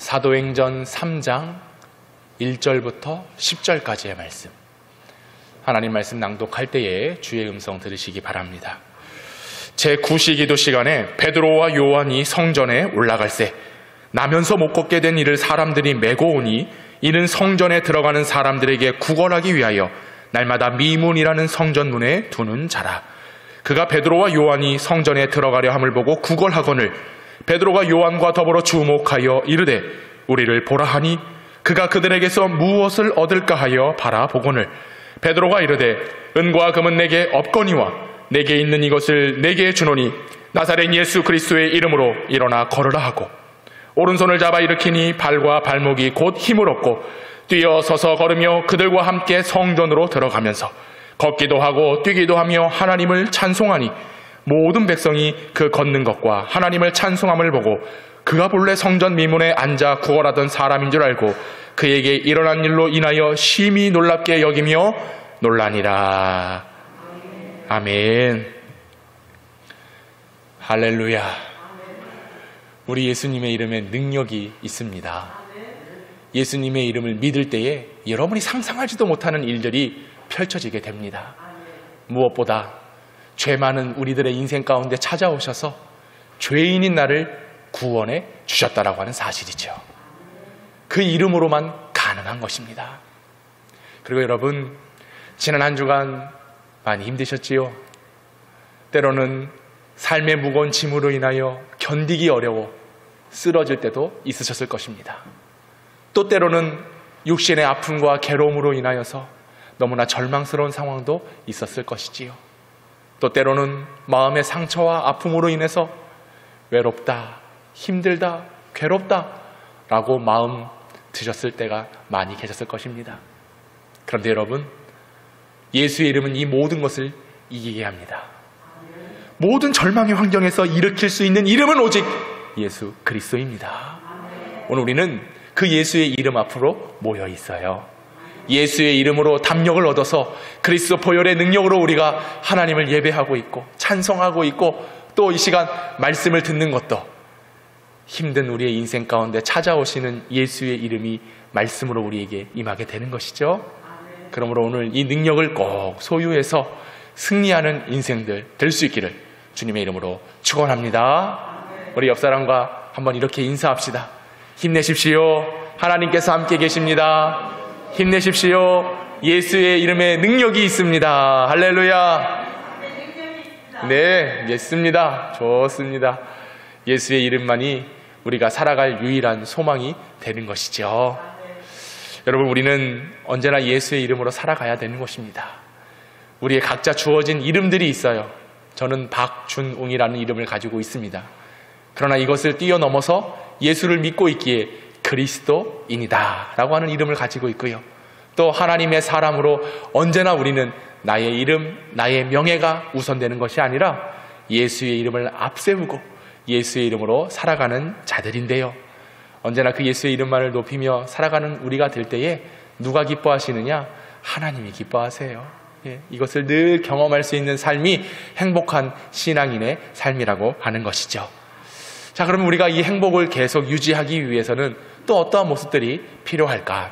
사도행전 3장 1절부터 10절까지의 말씀, 하나님 말씀 낭독할 때에 주의 음성 들으시기 바랍니다. 제9시기도 시간에 베드로와 요한이 성전에 올라갈새 나면서 못 걷게 된 이를 사람들이 메고 오니 이는 성전에 들어가는 사람들에게 구걸하기 위하여 날마다 미문이라는 성전문에 두는 자라. 그가 베드로와 요한이 성전에 들어가려 함을 보고 구걸하거늘 베드로가 요한과 더불어 주목하여 이르되 우리를 보라 하니 그가 그들에게서 무엇을 얻을까 하여 바라보거늘 베드로가 이르되 은과 금은 내게 없거니와 내게 있는 이것을 내게 주노니 나사렛 예수 그리스도의 이름으로 일어나 걸으라 하고 오른손을 잡아 일으키니 발과 발목이 곧 힘을 얻고 뛰어 서서 걸으며 그들과 함께 성전으로 들어가면서 걷기도 하고 뛰기도 하며 하나님을 찬송하니 모든 백성이 그 걷는 것과 하나님을 찬송함을 보고 그가 본래 성전 미문에 앉아 구걸하던 사람인 줄 알고 그에게 일어난 일로 인하여 심히 놀랍게 여기며 놀라니라. 아멘. 할렐루야. 우리 예수님의 이름에 능력이 있습니다. 예수님의 이름을 믿을 때에 여러분이 상상하지도 못하는 일들이 펼쳐지게 됩니다. 무엇보다 죄 많은 우리들의 인생 가운데 찾아오셔서 죄인인 나를 구원해 주셨다라고 하는 사실이죠. 그 이름으로만 가능한 것입니다. 그리고 여러분, 지난 한 주간 많이 힘드셨지요? 때로는 삶의 무거운 짐으로 인하여 견디기 어려워 쓰러질 때도 있으셨을 것입니다. 또 때로는 육신의 아픔과 괴로움으로 인하여서 너무나 절망스러운 상황도 있었을 것이지요. 또 때로는 마음의 상처와 아픔으로 인해서 외롭다, 힘들다, 괴롭다 라고 마음 드셨을 때가 많이 계셨을 것입니다. 그런데 여러분, 예수의 이름은 이 모든 것을 이기게 합니다. 모든 절망의 환경에서 일으킬 수 있는 이름은 오직 예수 그리스도입니다. 오늘 우리는 그 예수의 이름 앞으로 모여 있어요. 예수의 이름으로 담력을 얻어서 그리스도 보혈의 능력으로 우리가 하나님을 예배하고 있고 찬송하고 있고 또 이 시간 말씀을 듣는 것도 힘든 우리의 인생 가운데 찾아오시는 예수의 이름이 말씀으로 우리에게 임하게 되는 것이죠. 그러므로 오늘 이 능력을 꼭 소유해서 승리하는 인생들 될 수 있기를 주님의 이름으로 축원합니다. 우리 옆사람과 한번 이렇게 인사합시다. 힘내십시오. 하나님께서 함께 계십니다. 힘내십시오. 예수의 이름에 능력이 있습니다. 할렐루야. 네, 믿습니다. 좋습니다. 예수의 이름만이 우리가 살아갈 유일한 소망이 되는 것이죠. 여러분, 우리는 언제나 예수의 이름으로 살아가야 되는 것입니다. 우리의 각자 주어진 이름들이 있어요. 저는 박준웅이라는 이름을 가지고 있습니다. 그러나 이것을 뛰어넘어서 예수를 믿고 있기에 그리스도인이다 라고 하는 이름을 가지고 있고요. 또 하나님의 사람으로 언제나 우리는 나의 이름, 나의 명예가 우선되는 것이 아니라 예수의 이름을 앞세우고 예수의 이름으로 살아가는 자들인데요. 언제나 그 예수의 이름만을 높이며 살아가는 우리가 될 때에 누가 기뻐하시느냐? 하나님이 기뻐하세요. 이것을 늘 경험할 수 있는 삶이 행복한 신앙인의 삶이라고 하는 것이죠. 자, 그러면 우리가 이 행복을 계속 유지하기 위해서는 또 어떠한 모습들이 필요할까?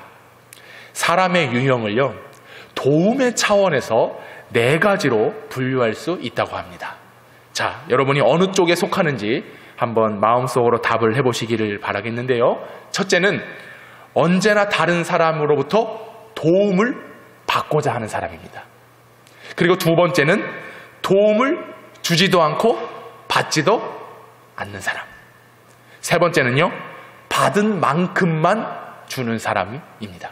사람의 유형을요, 도움의 차원에서 4가지로 분류할 수 있다고 합니다. 자, 여러분이 어느 쪽에 속하는지 한번 마음속으로 답을 해보시기를 바라겠는데요. 첫째는 언제나 다른 사람으로부터 도움을 받고자 하는 사람입니다. 그리고 두 번째는 도움을 주지도 않고 받지도 않는 사람. 세 번째는요, 받은 만큼만 주는 사람입니다.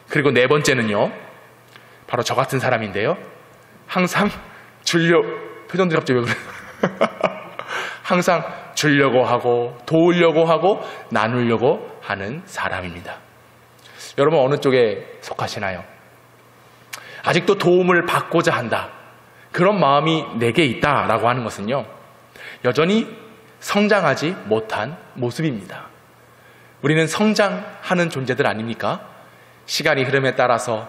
그리고 네 번째는요, 바로 저 같은 사람인데요. 항상 표정들이 갑자기 왜 그래요? 항상 주려고 하고 도우려고 하고 나누려고 하는 사람입니다. 여러분, 어느 쪽에 속하시나요? 아직도 도움을 받고자 한다, 그런 마음이 내게 있다라고 하는 것은요, 여전히 성장하지 못한 모습입니다. 우리는 성장하는 존재들 아닙니까? 시간이 흐름에 따라서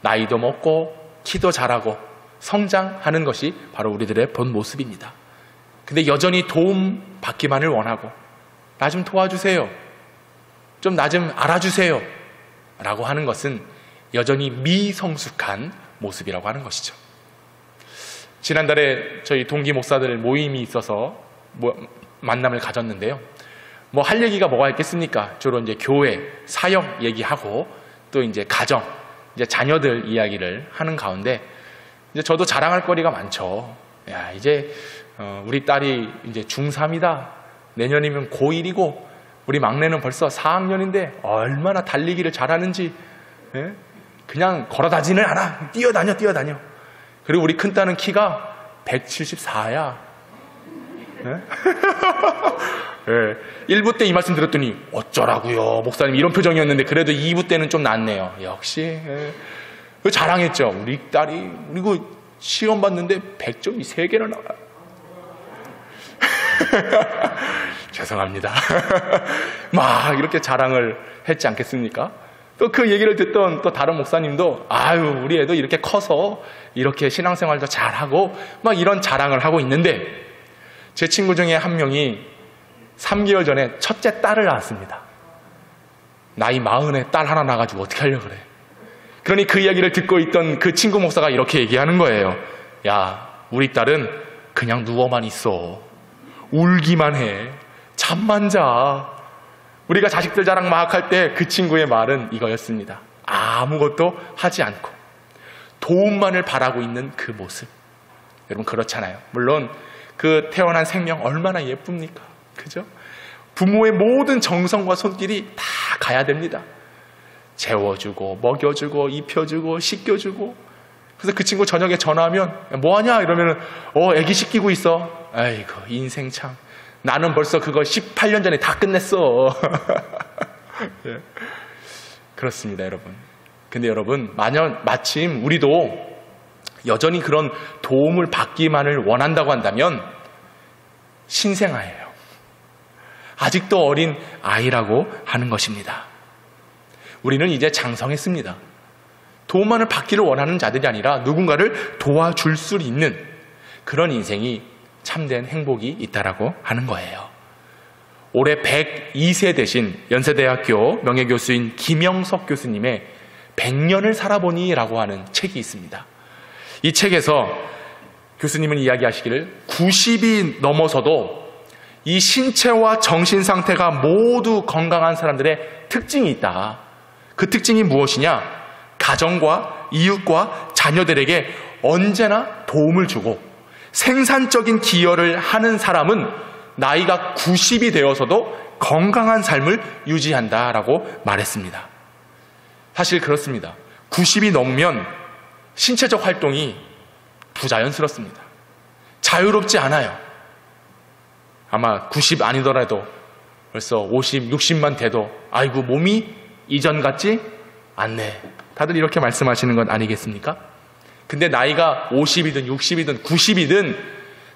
나이도 먹고 키도 자라고 성장하는 것이 바로 우리들의 본 모습입니다. 근데 여전히 도움 받기만을 원하고 나 좀 도와주세요, 좀 나 좀 알아주세요 라고 하는 것은 여전히 미성숙한 모습이라고 하는 것이죠. 지난달에 저희 동기 목사들 모임이 있어서 만남을 가졌는데요. 뭐 할 얘기가 뭐가 있겠습니까? 주로 이제 교회, 사역 얘기하고 또 이제 가정, 이제 자녀들 이야기를 하는 가운데 이제 저도 자랑할 거리가 많죠. 야, 이제 우리 딸이 이제 중3이다. 내년이면 고1이고 우리 막내는 벌써 4학년인데 얼마나 달리기를 잘하는지, 예? 그냥 걸어다니지는 않아. 뛰어다녀. 그리고 우리 큰딸은 키가 174야. 예? 예. 1부 때 이 말씀 들었더니 어쩌라고요 목사님 이런 표정이었는데 그래도 2부 때는 좀 낫네요. 역시 예. 자랑했죠. 우리 딸이 그리고 시험 봤는데 100점이 3개나 나와요. 죄송합니다. 막 이렇게 자랑을 했지 않겠습니까? 또 그 얘기를 듣던 또 다른 목사님도 아유 우리 애도 이렇게 커서 이렇게 신앙생활도 잘하고 막 이런 자랑을 하고 있는데 제 친구 중에 한 명이 3개월 전에 첫째 딸을 낳았습니다. 나이 40에 딸 하나 낳아가지고 어떻게 하려고 그래. 그러니 그 이야기를 듣고 있던 그 친구 목사가 이렇게 얘기하는 거예요. 야, 우리 딸은 그냥 누워만 있어. 울기만 해. 잠만 자. 우리가 자식들 자랑 막 할 때 그 친구의 말은 이거였습니다. 아무것도 하지 않고 도움만을 바라고 있는 그 모습. 여러분 그렇잖아요. 물론 그 태어난 생명 얼마나 예쁩니까? 그죠? 부모의 모든 정성과 손길이 다 가야 됩니다. 재워주고 먹여주고 입혀주고 씻겨주고. 그래서 그 친구 저녁에 전화하면 뭐하냐 이러면 애기 씻기고 있어. 아이고 인생 참 나는 벌써 그거 18년 전에 다 끝냈어. 예. 그렇습니다 여러분. 근데 여러분 마침 우리도 여전히 그런 도움을 받기만을 원한다고 한다면 신생아예요. 아직도 어린 아이라고 하는 것입니다. 우리는 이제 장성했습니다. 도움만을 받기를 원하는 자들이 아니라 누군가를 도와줄 수 있는 그런 인생이 참된 행복이 있다라고 하는 거예요. 올해 102세 되신 연세대학교 명예교수인 김영석 교수님의 100년을 살아보니 라고 하는 책이 있습니다. 이 책에서 교수님은 이야기하시기를 90이 넘어서도 이 신체와 정신 상태가 모두 건강한 사람들의 특징이 있다. 그 특징이 무엇이냐? 가정과 이웃과 자녀들에게 언제나 도움을 주고 생산적인 기여를 하는 사람은 나이가 90이 되어서도 건강한 삶을 유지한다라고 말했습니다. 사실 그렇습니다. 90이 넘으면 신체적 활동이 부자연스럽습니다. 자유롭지 않아요. 아마 90 아니더라도 벌써 50, 60만 돼도 아이고 몸이 이전 같지 않네. 다들 이렇게 말씀하시는 건 아니겠습니까? 근데 나이가 50이든 60이든 90이든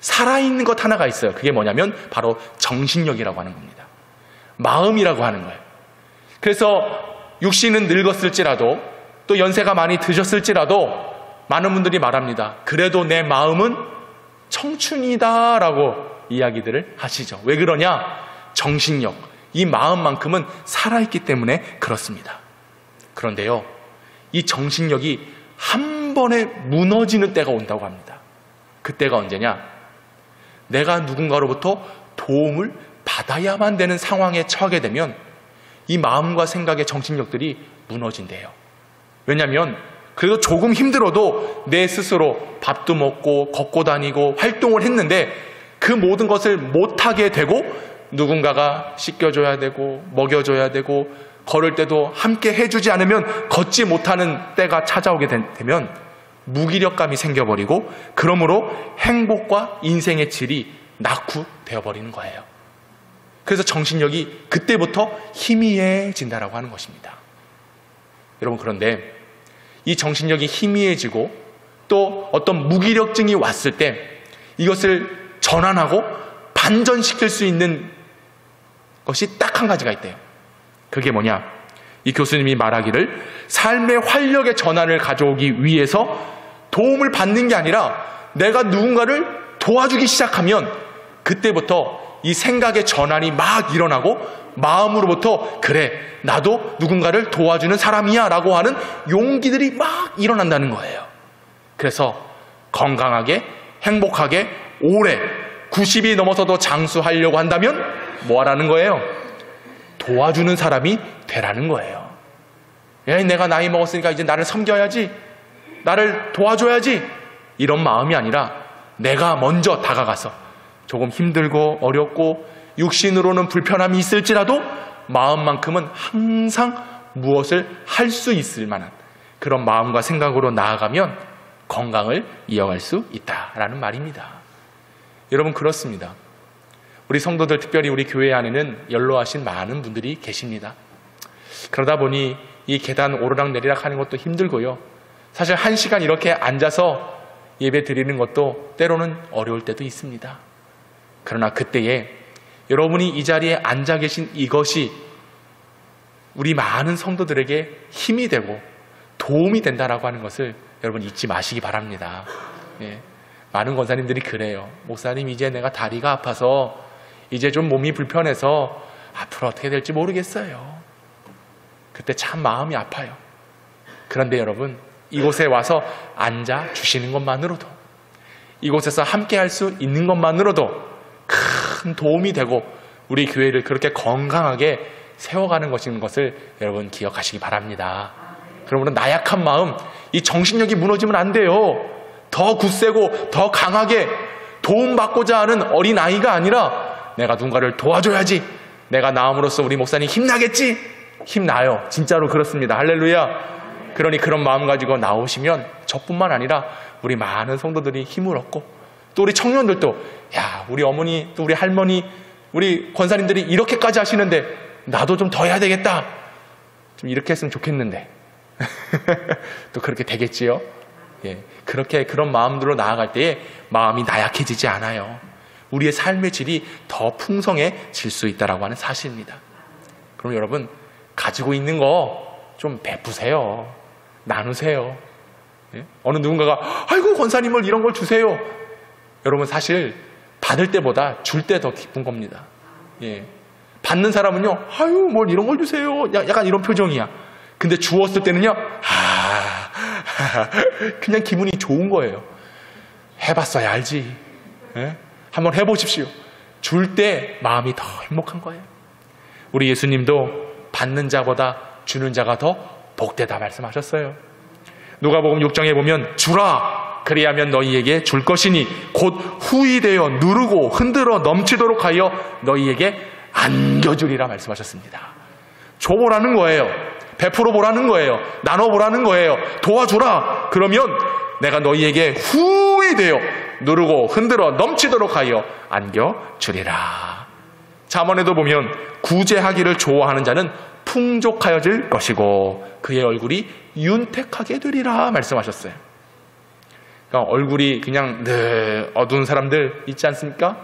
살아있는 것 하나가 있어요. 그게 뭐냐면 바로 정신력이라고 하는 겁니다. 마음이라고 하는 거예요. 그래서 육신은 늙었을지라도 또 연세가 많이 드셨을지라도 많은 분들이 말합니다. 그래도 내 마음은 청춘이다 라고 이야기들을 하시죠. 왜 그러냐? 정신력, 이 마음만큼은 살아있기 때문에 그렇습니다. 그런데요, 이 정신력이 한 번에 무너지는 때가 온다고 합니다. 그때가 언제냐? 내가 누군가로부터 도움을 받아야만 되는 상황에 처하게 되면 이 마음과 생각의 정신력들이 무너진대요. 왜냐하면 그래도 조금 힘들어도 내 스스로 밥도 먹고 걷고 다니고 활동을 했는데 그 모든 것을 못하게 되고 누군가가 씻겨줘야 되고 먹여줘야 되고 걸을 때도 함께 해주지 않으면 걷지 못하는 때가 찾아오게 되면 무기력감이 생겨버리고 그러므로 행복과 인생의 질이 낙후되어버리는 거예요. 그래서 정신력이 그때부터 희미해진다라고 하는 것입니다. 여러분 그런데 이 정신력이 희미해지고 또 어떤 무기력증이 왔을 때 이것을 전환하고 반전시킬 수 있는 것이 딱 한 가지가 있대요. 그게 뭐냐? 이 교수님이 말하기를 삶의 활력의 전환을 가져오기 위해서 도움을 받는 게 아니라 내가 누군가를 도와주기 시작하면 그때부터 이 생각의 전환이 막 일어나고 마음으로부터 그래, 나도 누군가를 도와주는 사람이야 라고 하는 용기들이 막 일어난다는 거예요. 그래서 건강하게, 행복하게, 오래 90이 넘어서도 장수하려고 한다면 뭐 하라는 거예요? 도와주는 사람이 되라는 거예요. 내가 나이 먹었으니까 이제 나를 섬겨야지, 나를 도와줘야지, 이런 마음이 아니라 내가 먼저 다가가서 조금 힘들고 어렵고 육신으로는 불편함이 있을지라도 마음만큼은 항상 무엇을 할 수 있을 만한 그런 마음과 생각으로 나아가면 건강을 이어갈 수 있다라는 말입니다. 여러분, 그렇습니다. 우리 성도들, 특별히 우리 교회 안에는 연로하신 많은 분들이 계십니다. 그러다 보니 이 계단 오르락내리락 하는 것도 힘들고요. 사실 1시간 이렇게 앉아서 예배 드리는 것도 때로는 어려울 때도 있습니다. 그러나 그때에 여러분이 이 자리에 앉아 계신 이것이 우리 많은 성도들에게 힘이 되고 도움이 된다라고 하는 것을 여러분 잊지 마시기 바랍니다. 예. 많은 권사님들이 그래요. 목사님, 이제 내가 다리가 아파서 이제 좀 몸이 불편해서 앞으로 어떻게 될지 모르겠어요. 그때 참 마음이 아파요. 그런데 여러분, 이곳에 와서 앉아 주시는 것만으로도, 이곳에서 함께 할 수 있는 것만으로도 큰 도움이 되고 우리 교회를 그렇게 건강하게 세워가는 것인 것을 여러분 기억하시기 바랍니다. 그러므로 나약한 마음, 이 정신력이 무너지면 안 돼요. 더 굳세고 더 강하게 도움받고자 하는 어린아이가 아니라 내가 누군가를 도와줘야지, 내가 나옴으로써 우리 목사님 힘나겠지. 힘나요. 진짜로 그렇습니다. 할렐루야. 그러니 그런 마음 가지고 나오시면 저뿐만 아니라 우리 많은 성도들이 힘을 얻고, 또 우리 청년들도, 야, 우리 어머니, 또 우리 할머니, 우리 권사님들이 이렇게까지 하시는데 나도 좀 더 해야 되겠다, 좀 이렇게 했으면 좋겠는데 또 그렇게 되겠지요. 예, 그렇게 그런 마음들로 나아갈 때에 마음이 나약해지지 않아요. 우리의 삶의 질이 더 풍성해질 수 있다라고 하는 사실입니다. 그럼 여러분, 가지고 있는 거 좀 베푸세요. 나누세요. 예? 어느 누군가가 아이고 권사님을 이런 걸 주세요. 여러분, 사실 받을 때보다 줄 때 더 기쁜 겁니다. 예. 받는 사람은요, 아유 뭘 이런 걸 주세요, 약간 이런 표정이야. 근데 주었을 때는요, 그냥 기분이 좋은 거예요. 해봤어야 알지. 예? 한번 해보십시오. 줄 때 마음이 더 행복한 거예요. 우리 예수님도 받는 자보다 주는 자가 더 복되다 말씀하셨어요. 누가복음 6장에 보면 주라, 그리하면 너희에게 줄 것이니 곧 후히 되어 누르고 흔들어 넘치도록 하여 너희에게 안겨주리라 말씀하셨습니다. 줘보라는 거예요. 베풀어 보라는 거예요. 나눠보라는 거예요. 도와주라. 그러면 내가 너희에게 후히 되어 누르고 흔들어 넘치도록 하여 안겨주리라. 잠언에도 보면 구제하기를 좋아하는 자는 풍족하여질 것이고 그의 얼굴이 윤택하게 되리라 말씀하셨어요. 그러니까 얼굴이 그냥 늘 어두운 사람들 있지 않습니까?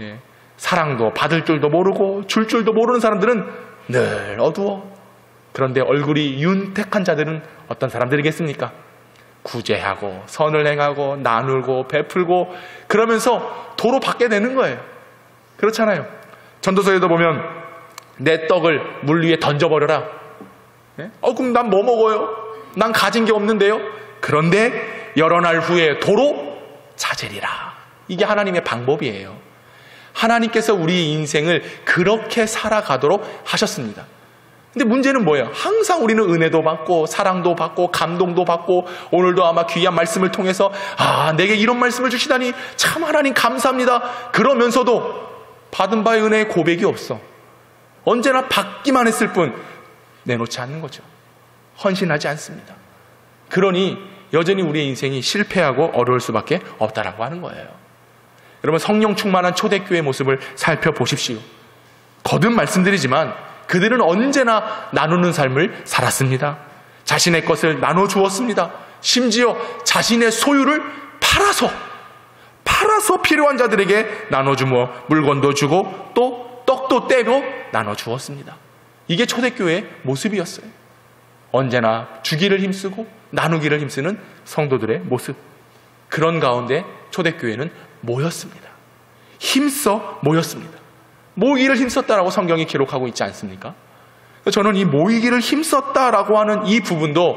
예. 사랑도 받을 줄도 모르고 줄 줄도 모르는 사람들은 늘 어두워. 그런데 얼굴이 윤택한 자들은 어떤 사람들이겠습니까? 구제하고 선을 행하고 나누고 베풀고 그러면서 도로 받게 되는 거예요. 그렇잖아요. 전도서에도 보면 내 떡을 물 위에 던져버려라. 예? 그럼 난 뭐 먹어요? 난 가진 게 없는데요. 그런데 여러 날 후에 도로 찾으리라. 이게 하나님의 방법이에요. 하나님께서 우리 인생을 그렇게 살아가도록 하셨습니다. 근데 문제는 뭐예요? 항상 우리는 은혜도 받고 사랑도 받고 감동도 받고 오늘도 아마 귀한 말씀을 통해서 내게 이런 말씀을 주시다니 참 하나님 감사합니다. 그러면서도 받은 바의 은혜의 고백이 없어. 언제나 받기만 했을 뿐 내놓지 않는 거죠. 헌신하지 않습니다. 그러니 여전히 우리의 인생이 실패하고 어려울 수밖에 없다라고 하는 거예요. 여러분, 성령 충만한 초대교회의 모습을 살펴보십시오. 거듭 말씀드리지만 그들은 언제나 나누는 삶을 살았습니다. 자신의 것을 나눠주었습니다. 심지어 자신의 소유를 팔아서 필요한 자들에게 나눠주며 물건도 주고 또 떡도 떼고 나눠주었습니다. 이게 초대교회의 모습이었어요. 언제나 주기를 힘쓰고 나누기를 힘쓰는 성도들의 모습. 그런 가운데 초대교회는 모였습니다. 힘써 모였습니다. 모이기를 힘썼다라고 성경이 기록하고 있지 않습니까? 저는 이 모이기를 힘썼다라고 하는 이 부분도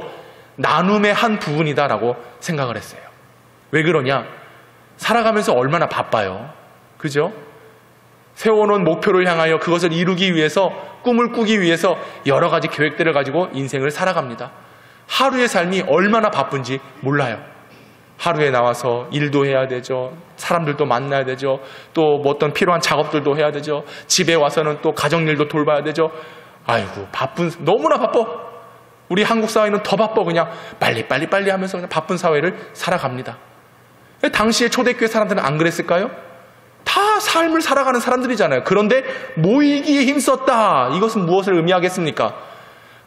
나눔의 한 부분이다라고 생각을 했어요. 왜 그러냐? 살아가면서 얼마나 바빠요. 그죠? 세워놓은 목표를 향하여 그것을 이루기 위해서, 꿈을 꾸기 위해서 여러 가지 계획들을 가지고 인생을 살아갑니다. 하루의 삶이 얼마나 바쁜지 몰라요. 하루에 나와서 일도 해야 되죠. 사람들도 만나야 되죠. 또 뭐 어떤 필요한 작업들도 해야 되죠. 집에 와서는 또 가정일도 돌봐야 되죠. 아이고, 너무나 바빠. 우리 한국 사회는 더 바빠. 그냥 빨리 하면서 그냥 바쁜 사회를 살아갑니다. 당시에 초대교회 사람들은 안 그랬을까요? 다 삶을 살아가는 사람들이잖아요. 그런데 모이기에 힘썼다. 이것은 무엇을 의미하겠습니까?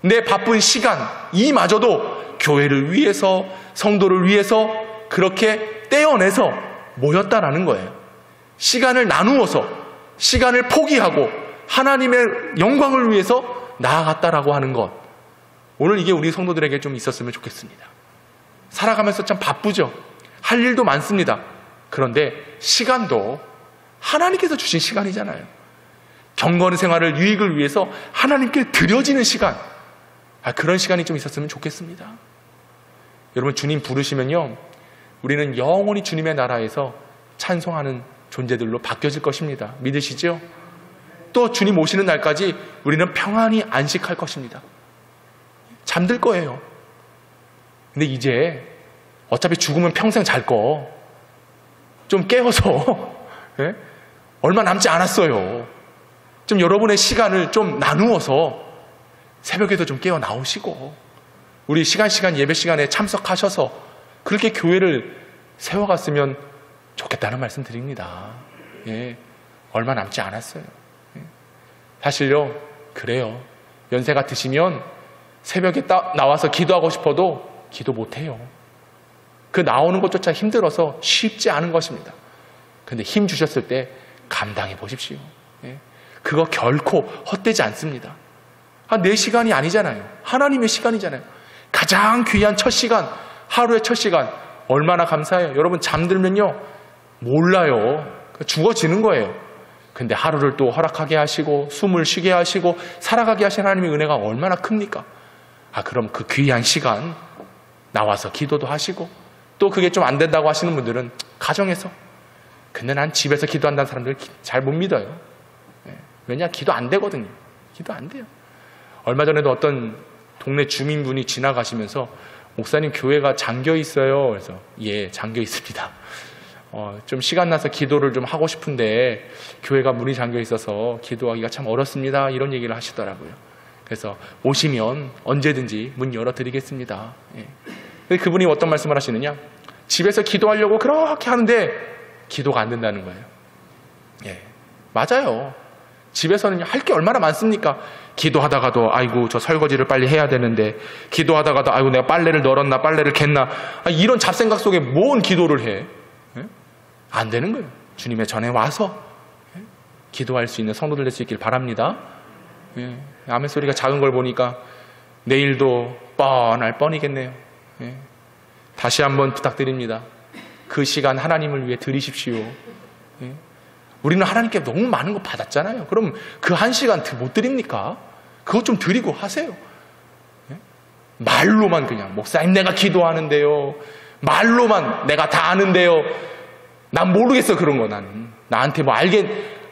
내 바쁜 시간, 이마저도 교회를 위해서, 성도를 위해서 그렇게 떼어내서 모였다라는 거예요. 시간을 나누어서, 시간을 포기하고 하나님의 영광을 위해서 나아갔다라고 하는 것. 오늘 이게 우리 성도들에게 좀 있었으면 좋겠습니다. 살아가면서 참 바쁘죠. 할 일도 많습니다. 그런데 시간도 하나님께서 주신 시간이잖아요. 경건 생활을 유익을 위해서 하나님께 드려지는 시간. 그런 시간이 좀 있었으면 좋겠습니다. 여러분, 주님 부르시면요, 우리는 영원히 주님의 나라에서 찬송하는 존재들로 바뀌어질 것입니다. 믿으시죠? 또 주님 오시는 날까지 우리는 평안히 안식할 것입니다. 잠들 거예요. 근데 이제 어차피 죽으면 평생 잘 거. 좀 깨워서 예? 얼마 남지 않았어요. 좀 여러분의 시간을 좀 나누어서 새벽에도 좀 깨어 나오시고 우리 시간 예배 시간에 참석하셔서 그렇게 교회를 세워갔으면 좋겠다는 말씀 드립니다. 예, 얼마 남지 않았어요. 예. 사실요, 그래요. 연세가 드시면 새벽에 나와서 기도하고 싶어도 기도 못해요. 그 나오는 것조차 힘들어서 쉽지 않은 것입니다. 그런데 힘 주셨을 때 감당해 보십시오. 예. 그거 결코 헛되지 않습니다. 내 시간이 아니잖아요. 하나님의 시간이잖아요. 가장 귀한 첫 시간, 하루의 첫 시간 얼마나 감사해요. 여러분, 잠들면요 몰라요. 죽어지는 거예요. 근데 하루를 또 허락하게 하시고 숨을 쉬게 하시고 살아가게 하신 하나님의 은혜가 얼마나 큽니까? 그럼 그 귀한 시간 나와서 기도도 하시고, 또 그게 좀 안 된다고 하시는 분들은 가정에서, 근데 난 집에서 기도한다는 사람들 잘 못 믿어요. 왜냐? 기도 안 되거든요. 기도 안 돼요. 얼마 전에도 어떤 동네 주민분이 지나가시면서 목사님, 교회가 잠겨 있어요. 그래서 예, 잠겨 있습니다. 좀 시간 나서 기도를 좀 하고 싶은데 교회가 문이 잠겨 있어서 기도하기가 참 어렵습니다. 이런 얘기를 하시더라고요. 그래서 오시면 언제든지 문 열어드리겠습니다. 예. 근데 그분이 어떤 말씀을 하시느냐? 집에서 기도하려고 그렇게 하는데 기도가 안 된다는 거예요. 예, 맞아요. 집에서는 할 게 얼마나 많습니까? 기도하다가도 아이고 저 설거지를 빨리 해야 되는데, 기도하다가도 아이고 내가 빨래를 널었나 빨래를 겠나, 이런 잡생각 속에 뭔 기도를 해? 예? 안 되는 거예요. 주님의 전에 와서 기도할 수 있는 성도들 될 수 있길 바랍니다. 예. 아멘 소리가 작은 걸 보니까 내일도 뻔할 뻔이겠네요. 예. 다시 한번 부탁드립니다. 그 시간 하나님을 위해 드리십시오. 예. 우리는 하나님께 너무 많은 거 받았잖아요. 그럼 그 한 시간 못 드립니까? 그것 좀 드리고 하세요. 예? 말로만 그냥 목사님 내가 기도하는데요, 말로만 내가 다 아는데요, 난 모르겠어. 그런 거 나는 나한테 뭐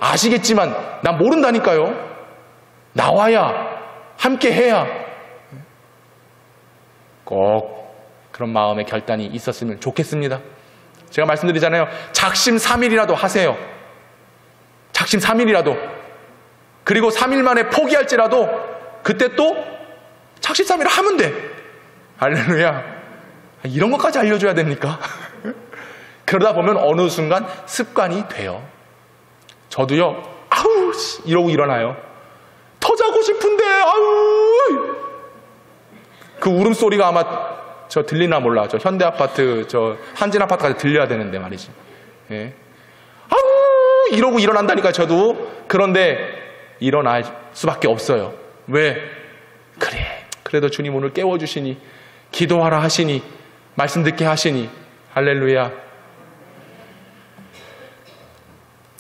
아시겠지만 난 모른다니까요. 나와야, 함께 해야 꼭 그런 마음의 결단이 있었으면 좋겠습니다. 제가 말씀드리잖아요. 작심 3일이라도 하세요. 작심 3일이라도. 그리고 3일 만에 포기할지라도 그때 또 작심 3일 하면 돼. 할렐루야. 이런 것까지 알려줘야 됩니까? 그러다 보면 어느 순간 습관이 돼요. 저도요, 아우 이러고 일어나요. 더 자고 싶은데, 아우. 그 울음소리가 아마 저 들리나 몰라. 저 현대아파트, 저 한진아파트까지 들려야 되는데 말이지. 예. 아우 이러고 일어난다니까 저도. 그런데 일어날 수밖에 없어요. 왜? 그래도 주님 오늘 깨워주시니, 기도하라 하시니, 말씀 듣게 하시니, 할렐루야.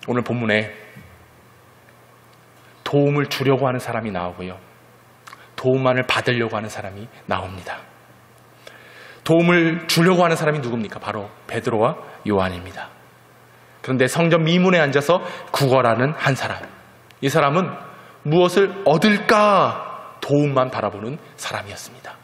오늘 본문에 도움을 주려고 하는 사람이 나오고요. 도움만을 받으려고 하는 사람이 나옵니다. 도움을 주려고 하는 사람이 누굽니까? 바로 베드로와 요한입니다. 그런데 성전 미문에 앉아서 구걸하는 한 사람. 이 사람은 무엇을 얻을까 도움만 바라보는 사람이었습니다.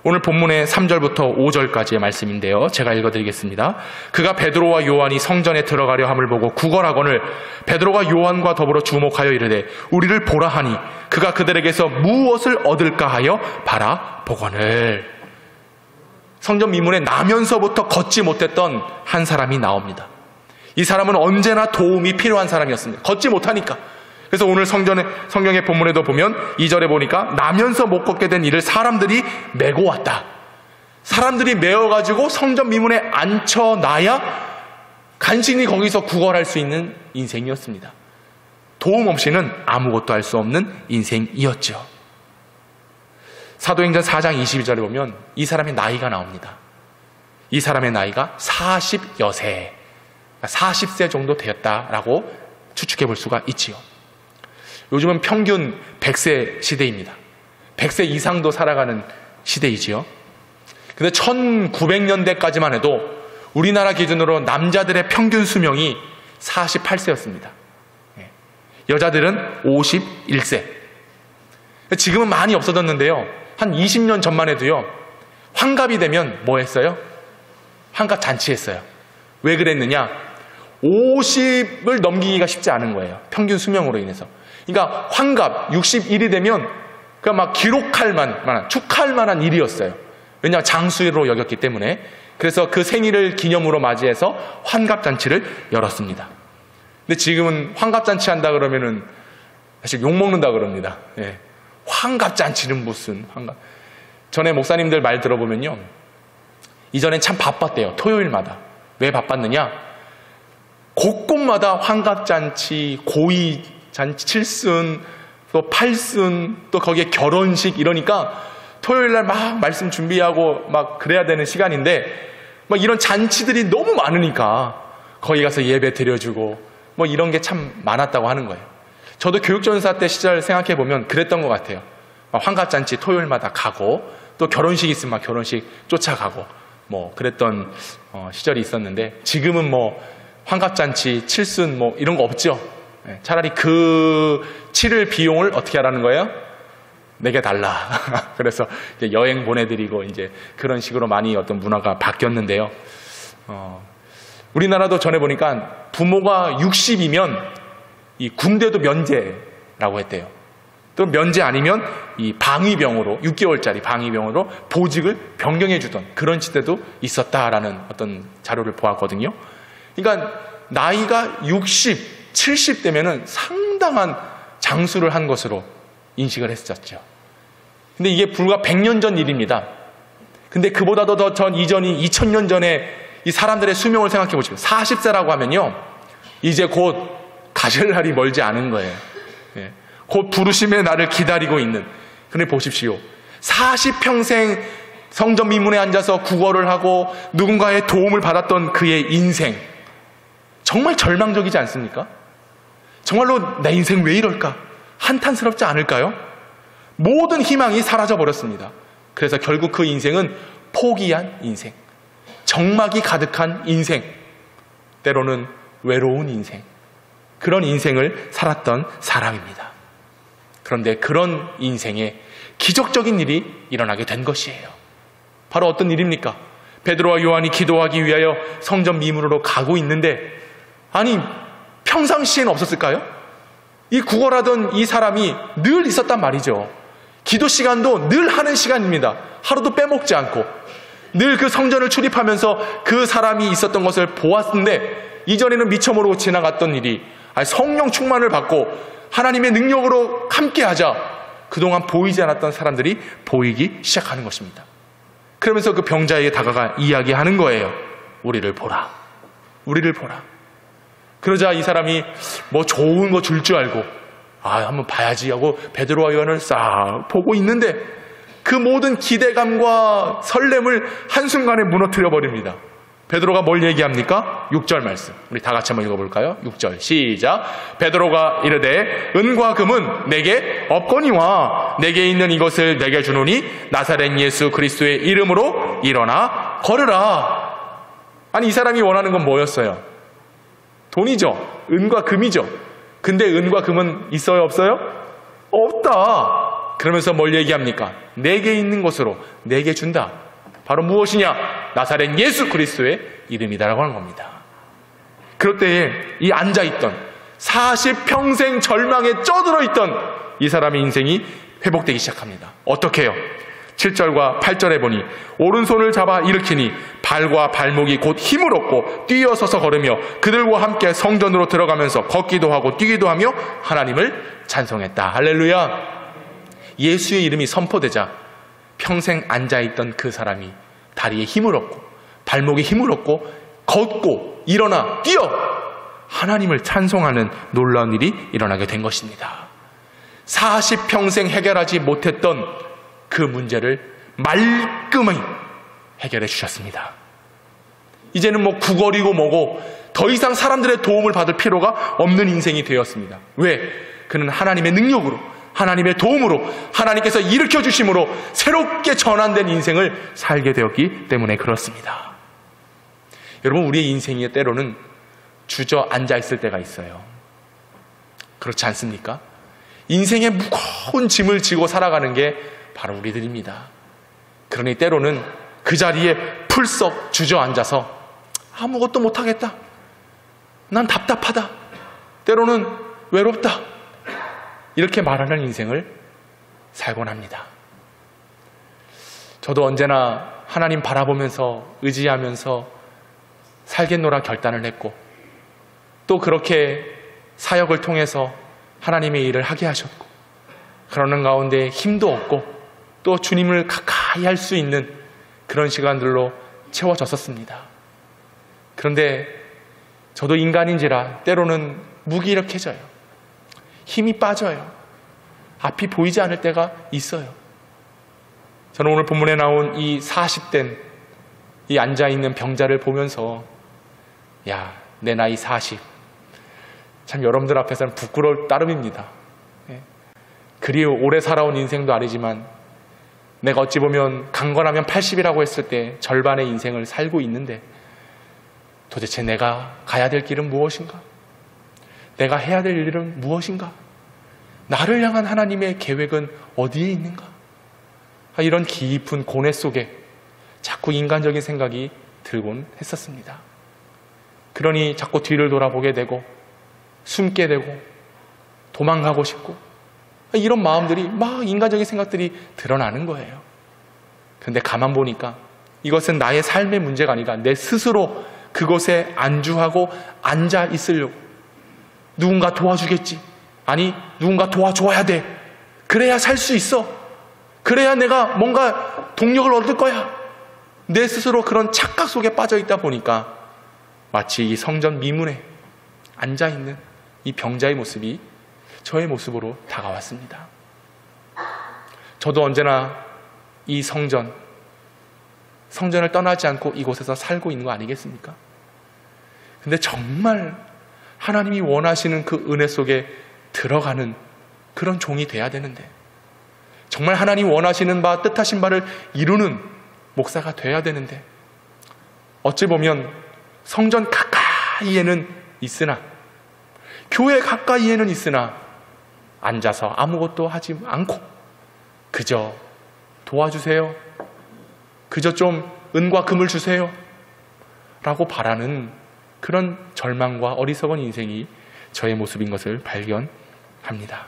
오늘 본문의 3절부터 5절까지의 말씀인데요. 제가 읽어드리겠습니다. 그가 베드로와 요한이 성전에 들어가려 함을 보고 구걸하거늘 베드로가 요한과 더불어 주목하여 이르되 우리를 보라 하니 그가 그들에게서 무엇을 얻을까 하여 바라보거늘. 성전 미문에 나면서부터 걷지 못했던 한 사람이 나옵니다. 이 사람은 언제나 도움이 필요한 사람이었습니다. 걷지 못하니까. 그래서 오늘 성경의 본문에도 보면 2절에 보니까 나면서 못 걷게 된 이를 사람들이 메고 왔다. 사람들이 메어가지고 성전 미문에 앉혀놔야 간신히 거기서 구걸할 수 있는 인생이었습니다. 도움 없이는 아무것도 할 수 없는 인생이었죠. 사도행전 4장 22절에 보면 이 사람의 나이가 나옵니다. 이 사람의 나이가 40여세, 40세 정도 되었다라고 추측해 볼 수가 있지요. 요즘은 평균 100세 시대입니다. 100세 이상도 살아가는 시대이지요. 근데 1900년대까지만 해도 우리나라 기준으로 남자들의 평균 수명이 48세였습니다. 여자들은 51세. 지금은 많이 없어졌는데요. 한 20년 전만 해도요. 환갑이 되면 뭐 했어요? 환갑 잔치했어요. 왜 그랬느냐? 50을 넘기기가 쉽지 않은 거예요. 평균 수명으로 인해서. 그러니까 환갑 61이 되면 그냥 막 기록할 만한, 축하할 만한 일이었어요. 왜냐하면 장수로 여겼기 때문에. 그래서 그 생일을 기념으로 맞이해서 환갑잔치를 열었습니다. 근데 지금은 환갑잔치 한다 그러면은 사실 욕먹는다 그럽니다. 예. 환갑잔치는 무슨 환갑. 전에 목사님들 말 들어보면요. 이전엔 참 바빴대요. 토요일마다. 왜 바빴느냐? 곳곳마다 환갑잔치, 고이잔치, 칠순, 또 팔순, 또 거기에 결혼식 이러니까 토요일날 막 말씀 준비하고 막 그래야 되는 시간인데 막 이런 잔치들이 너무 많으니까 거기 가서 예배 드려주고 뭐 이런 게 참 많았다고 하는 거예요. 저도 교육전사 때 시절 생각해보면 그랬던 것 같아요. 환갑잔치 토요일마다 가고 또 결혼식 있으면 막 결혼식 쫓아가고 뭐 그랬던 시절이 있었는데 지금은 뭐 환갑잔치, 칠순 뭐 이런 거 없죠. 차라리 그 치를 비용을 어떻게 하라는 거예요? 내게 달라. 그래서 이제 여행 보내드리고 이제 그런 식으로 많이 어떤 문화가 바뀌었는데요. 우리나라도 전에 보니까 부모가 60이면 이 군대도 면제라고 했대요. 또 면제 아니면 이 방위병으로 6개월짜리 방위병으로 보직을 변경해 주던 그런 시대도 있었다라는 어떤 자료를 보았거든요. 그러니까 나이가 60, 70 되면은 상당한 장수를 한 것으로 인식을 했었죠. 근데 이게 불과 100년 전 일입니다. 근데 그보다도 더 전 이전이 2000년 전에 이 사람들의 수명을 생각해 보시고 40세라고 하면요. 이제 곧 가실 날이 멀지 않은 거예요. 예. 곧 부르심의 날을 기다리고 있는. 그런데 보십시오. 40평생 성전 미문에 앉아서 구걸을 하고 누군가의 도움을 받았던 그의 인생. 정말 절망적이지 않습니까? 정말로 내 인생 왜 이럴까? 한탄스럽지 않을까요? 모든 희망이 사라져버렸습니다. 그래서 결국 그 인생은 포기한 인생. 적막이 가득한 인생. 때로는 외로운 인생. 그런 인생을 살았던 사람입니다. 그런데 그런 인생에 기적적인 일이 일어나게 된 것이에요. 바로 어떤 일입니까? 베드로와 요한이 기도하기 위하여 성전 미문으로 가고 있는데 아니 평상시에는 없었을까요? 이 구걸하던 이 사람이 늘 있었단 말이죠. 기도 시간도 늘 하는 시간입니다. 하루도 빼먹지 않고 늘 그 성전을 출입하면서 그 사람이 있었던 것을 보았는데 이전에는 미처 모르고 지나갔던 일이 성령 충만을 받고 하나님의 능력으로 함께하자 그동안 보이지 않았던 사람들이 보이기 시작하는 것입니다. 그러면서 그 병자에게 다가가 이야기하는 거예요. 우리를 보라. 우리를 보라. 그러자 이 사람이 뭐 좋은 거 줄 줄 알고 한번 봐야지 하고 베드로와 요한을 싹 보고 있는데 그 모든 기대감과 설렘을 한순간에 무너뜨려 버립니다. 베드로가 뭘 얘기합니까? 6절 말씀. 우리 다 같이 한번 읽어볼까요? 6절 시작. 베드로가 이르되 은과 금은 내게 없거니와 내게 있는 이것을 내게 주노니 나사렛 예수 그리스도의 이름으로 일어나 걸으라. 아니, 이 사람이 원하는 건 뭐였어요? 돈이죠. 은과 금이죠. 근데 은과 금은 있어요, 없어요? 없다. 그러면서 뭘 얘기합니까? 내게 있는 것으로 내게 준다. 바로 무엇이냐? 나사렛 예수 그리스도의 이름이다라고 하는 겁니다. 그럴 때에 이 앉아있던 40평생 절망에 쪄들어 있던 이 사람의 인생이 회복되기 시작합니다. 어떻게 해요? 7절과 8절에 보니 오른손을 잡아 일으키니 발과 발목이 곧 힘을 얻고 뛰어서서 걸으며 그들과 함께 성전으로 들어가면서 걷기도 하고 뛰기도 하며 하나님을 찬송했다. 할렐루야. 예수의 이름이 선포되자 평생 앉아있던 그 사람이 다리에 힘을 얻고 발목에 힘을 얻고 걷고 일어나 뛰어 하나님을 찬송하는 놀라운 일이 일어나게 된 것입니다. 40평생 해결하지 못했던 그 문제를 말끔히 해결해 주셨습니다. 이제는 뭐 구걸이고 뭐고 더 이상 사람들의 도움을 받을 필요가 없는 인생이 되었습니다. 왜? 그는 하나님의 능력으로, 하나님의 도움으로, 하나님께서 일으켜 주심으로 새롭게 전환된 인생을 살게 되었기 때문에 그렇습니다. 여러분, 우리의 인생이 때로는 주저앉아 있을 때가 있어요. 그렇지 않습니까? 인생의 무거운 짐을 지고 살아가는 게 바로 우리들입니다. 그러니 때로는 그 자리에 풀썩 주저앉아서 아무것도 못하겠다, 난 답답하다, 때로는 외롭다, 이렇게 말하는 인생을 살곤 합니다. 저도 언제나 하나님 바라보면서 의지하면서 살겠노라 결단을 했고, 또 그렇게 사역을 통해서 하나님의 일을 하게 하셨고, 그러는 가운데 힘도 없고 또 주님을 가까이 할 수 있는 그런 시간들로 채워졌었습니다. 그런데 저도 인간인지라 때로는 무기력해져요. 힘이 빠져요. 앞이 보이지 않을 때가 있어요. 저는 오늘 본문에 나온 이 40된 이 앉아있는 병자를 보면서 야, 내 나이 40, 참 여러분들 앞에서는 부끄러울 따름입니다. 그리 오래 살아온 인생도 아니지만 내가 어찌 보면 강건하면 80이라고 했을 때 절반의 인생을 살고 있는데 도대체 내가 가야 될 길은 무엇인가? 내가 해야 될 일은 무엇인가? 나를 향한 하나님의 계획은 어디에 있는가? 이런 깊은 고뇌 속에 자꾸 인간적인 생각이 들곤 했었습니다. 그러니 자꾸 뒤를 돌아보게 되고 숨게 되고 도망가고 싶고 이런 마음들이 막 인간적인 생각들이 드러나는 거예요. 그런데 가만 보니까 이것은 나의 삶의 문제가 아니라 내 스스로 그곳에 안주하고 앉아 있으려고, 누군가 도와주겠지, 아니 누군가 도와줘야 돼, 그래야 살 수 있어, 그래야 내가 뭔가 동력을 얻을 거야, 내 스스로 그런 착각 속에 빠져 있다 보니까 마치 이 성전 미문에 앉아있는 이 병자의 모습이 저의 모습으로 다가왔습니다. 저도 언제나 이 성전을 떠나지 않고 이곳에서 살고 있는 거 아니겠습니까? 근데 정말 하나님이 원하시는 그 은혜 속에 들어가는 그런 종이 돼야 되는데, 정말 하나님 원하시는 바, 뜻하신 바를 이루는 목사가 돼야 되는데, 어찌 보면 성전 가까이에는 있으나, 교회 가까이에는 있으나 앉아서 아무것도 하지 않고 그저 도와주세요, 그저 좀 은과 금을 주세요 라고 바라는 그런 절망과 어리석은 인생이 저의 모습인 것을 발견합니다.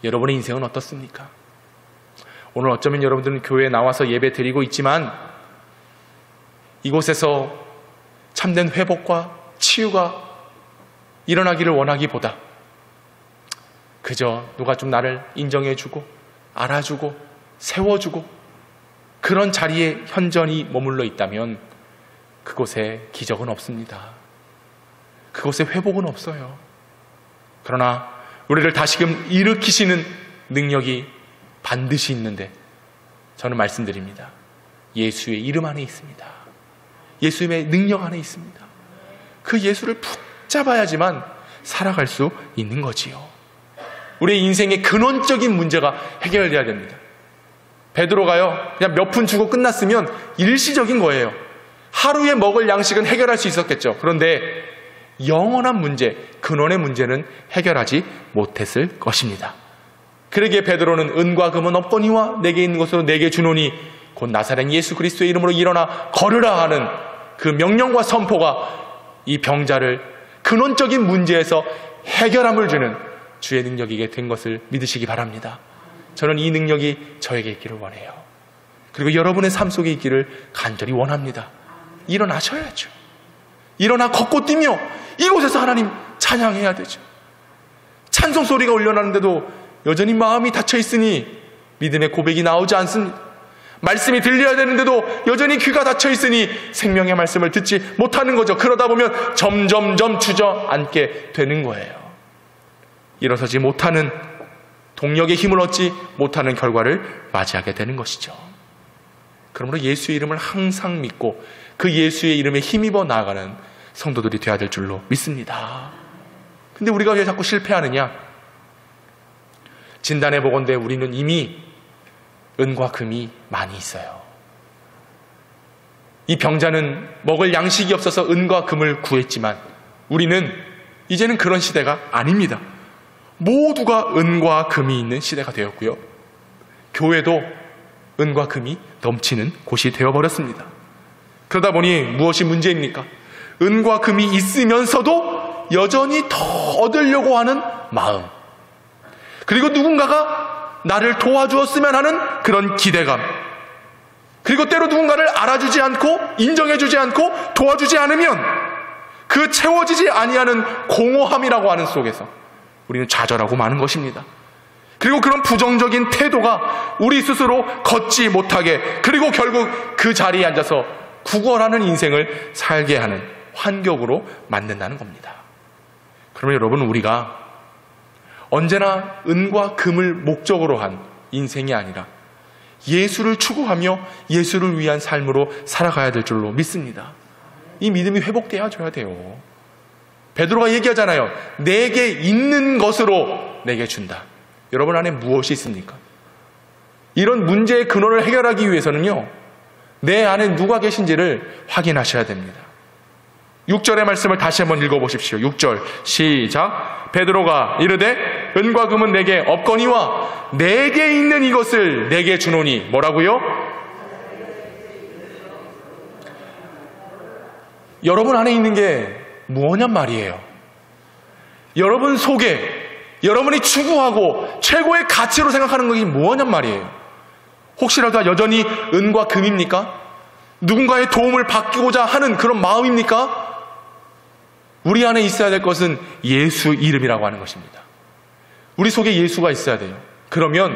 여러분의 인생은 어떻습니까? 오늘 어쩌면 여러분들은 교회에 나와서 예배 드리고 있지만 이곳에서 참된 회복과 치유가 일어나기를 원하기보다 그저 누가 좀 나를 인정해주고 알아주고 세워주고 그런 자리에 현전히 머물러 있다면 그곳에 기적은 없습니다. 그곳에 회복은 없어요. 그러나 우리를 다시금 일으키시는 능력이 반드시 있는데 저는 말씀드립니다. 예수의 이름 안에 있습니다. 예수님의 능력 안에 있습니다. 그 예수를 붙잡아야지만 살아갈 수 있는 거지요. 우리의 인생의 근원적인 문제가 해결돼야 됩니다. 베드로가요, 그냥 몇 푼 주고 끝났으면 일시적인 거예요. 하루에 먹을 양식은 해결할 수 있었겠죠. 그런데 영원한 문제, 근원의 문제는 해결하지 못했을 것입니다. 그러기에 베드로는 은과 금은 없거니와 내게 있는 것으로 내게 주노니 곧 나사렛 예수 그리스도의 이름으로 일어나 걸으라 하는 그 명령과 선포가 이 병자를 근원적인 문제에서 해결함을 주는 주의 능력이게 된 것을 믿으시기 바랍니다. 저는 이 능력이 저에게 있기를 원해요. 그리고 여러분의 삶 속에 있기를 간절히 원합니다. 일어나셔야죠. 일어나 걷고 뛰며 이곳에서 하나님 찬양해야 되죠. 찬송 소리가 울려나는데도 여전히 마음이 닫혀 있으니 믿음의 고백이 나오지 않습니다. 말씀이 들려야 되는데도 여전히 귀가 닫혀 있으니 생명의 말씀을 듣지 못하는 거죠. 그러다 보면 점점점 주저앉게 되는 거예요. 일어서지 못하는, 동력의 힘을 얻지 못하는 결과를 맞이하게 되는 것이죠. 그러므로 예수의 이름을 항상 믿고 그 예수의 이름에 힘입어 나아가는 성도들이 되어야 될 줄로 믿습니다. 근데 우리가 왜 자꾸 실패하느냐? 진단해 보건대 우리는 이미 은과 금이 많이 있어요. 이 병자는 먹을 양식이 없어서 은과 금을 구했지만 우리는 이제는 그런 시대가 아닙니다. 모두가 은과 금이 있는 시대가 되었고요. 교회도 은과 금이 넘치는 곳이 되어버렸습니다. 그러다 보니 무엇이 문제입니까? 은과 금이 있으면서도 여전히 더 얻으려고 하는 마음, 그리고 누군가가 나를 도와주었으면 하는 그런 기대감, 그리고 때로 누군가를 알아주지 않고 인정해주지 않고 도와주지 않으면 그 채워지지 아니하는 공허함이라고 하는 속에서 우리는 좌절하고 마는 것입니다. 그리고 그런 부정적인 태도가 우리 스스로 걷지 못하게, 그리고 결국 그 자리에 앉아서 구걸하는 인생을 살게 하는 환경으로 만든다는 겁니다. 그러면 여러분, 우리가 언제나 은과 금을 목적으로 한 인생이 아니라 예수를 추구하며 예수를 위한 삶으로 살아가야 될 줄로 믿습니다. 이 믿음이 회복되어줘야 돼요. 베드로가 얘기하잖아요. 내게 있는 것으로 내게 준다. 여러분 안에 무엇이 있습니까? 이런 문제의 근원을 해결하기 위해서는요, 내 안에 누가 계신지를 확인하셔야 됩니다. 6절의 말씀을 다시 한번 읽어보십시오. 6절 시작. 베드로가 이르되 은과 금은 내게 없거니와 내게 있는 이것을 내게 주노니. 뭐라고요? 여러분 안에 있는 게 무엇냔 말이에요. 여러분 속에 여러분이 추구하고 최고의 가치로 생각하는 것이 무엇냔 말이에요. 혹시라도 여전히 은과 금입니까? 누군가의 도움을 받고자 하는 그런 마음입니까? 우리 안에 있어야 될 것은 예수 이름이라고 하는 것입니다. 우리 속에 예수가 있어야 돼요. 그러면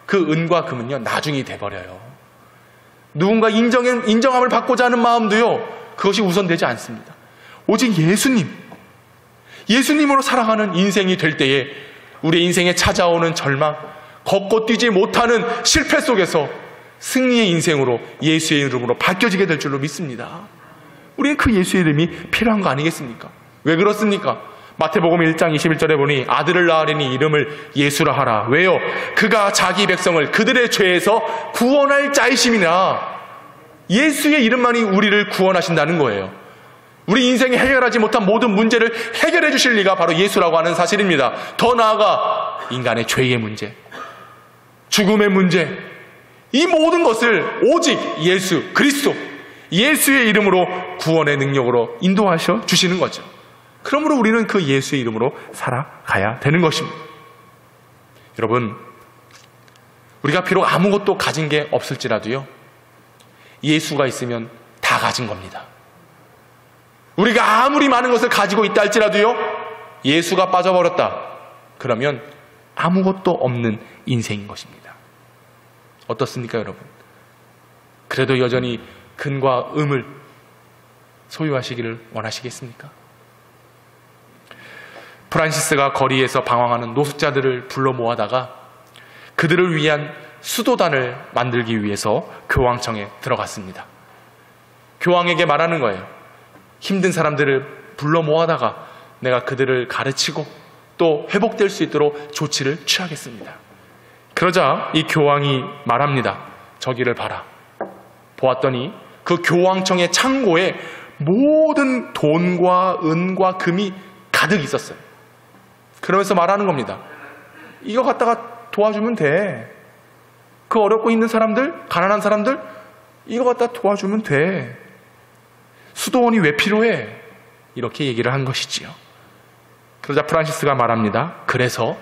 그 은과 금은요, 나중이 돼버려요. 누군가 인정함을 받고자 하는 마음도요, 그것이 우선되지 않습니다. 오직 예수님으로 살아가는 인생이 될 때에 우리 인생에 찾아오는 절망, 걷고 뛰지 못하는 실패 속에서 승리의 인생으로 예수의 이름으로 바뀌어지게 될 줄로 믿습니다. 우리는 그 예수의 이름이 필요한 거 아니겠습니까? 왜 그렇습니까? 마태복음 1장 21절에 보니 아들을 낳으리니 이름을 예수라 하라. 왜요? 그가 자기 백성을 그들의 죄에서 구원할 자이심이나. 예수의 이름만이 우리를 구원하신다는 거예요. 우리 인생에 해결하지 못한 모든 문제를 해결해 주실 리가 바로 예수라고 하는 사실입니다. 더 나아가 인간의 죄의 문제, 죽음의 문제, 이 모든 것을 오직 예수 그리스도, 예수의 이름으로 구원의 능력으로 인도하셔 주시는 거죠. 그러므로 우리는 그 예수의 이름으로 살아가야 되는 것입니다. 여러분, 우리가 비록 아무것도 가진 게 없을지라도요, 예수가 있으면 다 가진 겁니다. 우리가 아무리 많은 것을 가지고 있다 할지라도요, 예수가 빠져버렸다 그러면 아무것도 없는 인생인 것입니다. 어떻습니까, 여러분? 그래도 여전히 금과 음을 소유하시기를 원하시겠습니까? 프란시스가 거리에서 방황하는 노숙자들을 불러 모아다가 그들을 위한 수도단을 만들기 위해서 교황청에 들어갔습니다. 교황에게 말하는 거예요. 힘든 사람들을 불러 모아다가 내가 그들을 가르치고 또 회복될 수 있도록 조치를 취하겠습니다. 그러자 이 교황이 말합니다. 저기를 봐라. 보았더니 그 교황청의 창고에 모든 돈과 은과 금이 가득 있었어요. 그러면서 말하는 겁니다. 이거 갖다가 도와주면 돼. 그 어렵고 있는 사람들, 가난한 사람들, 이거 갖다 도와주면 돼. 수도원이 왜 필요해? 이렇게 얘기를 한 것이지요. 그러자 프란시스가 말합니다. 그래서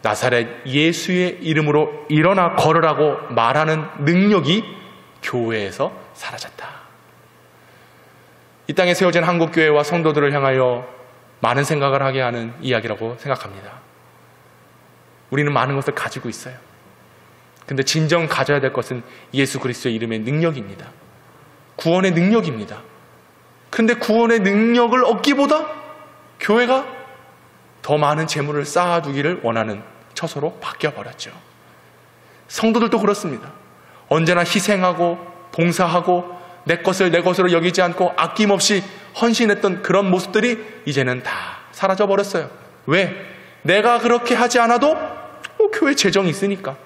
나사렛 예수의 이름으로 일어나 걸으라고 말하는 능력이 교회에서 사라졌다. 이 땅에 세워진 한국교회와 성도들을 향하여 많은 생각을 하게 하는 이야기라고 생각합니다. 우리는 많은 것을 가지고 있어요. 근데 진정 가져야 될 것은 예수 그리스도의 이름의 능력입니다. 구원의 능력입니다. 근데 구원의 능력을 얻기보다 교회가 더 많은 재물을 쌓아두기를 원하는 처소로 바뀌어버렸죠. 성도들도 그렇습니다. 언제나 희생하고 봉사하고 내 것을 내 것으로 여기지 않고 아낌없이 헌신했던 그런 모습들이 이제는 다 사라져버렸어요. 왜? 내가 그렇게 하지 않아도 교회 재정이 있으니까,